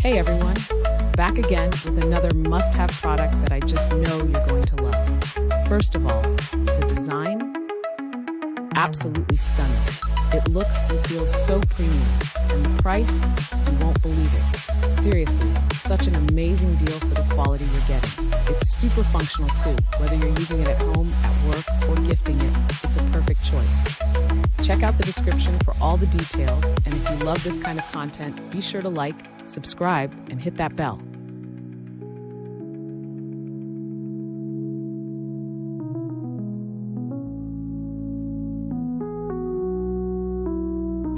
Hey everyone, back again with another must-have product that I just know you're going to love. First of all, the design, absolutely stunning. It looks and feels so premium, and the price, you won't believe it. Seriously, such an amazing deal for the quality you're getting. It's super functional too, whether you're using it at home, at work, or gifting it, it's a perfect choice. Check out the description for all the details, and if you love this kind of content, be sure to like, subscribe, and hit that bell.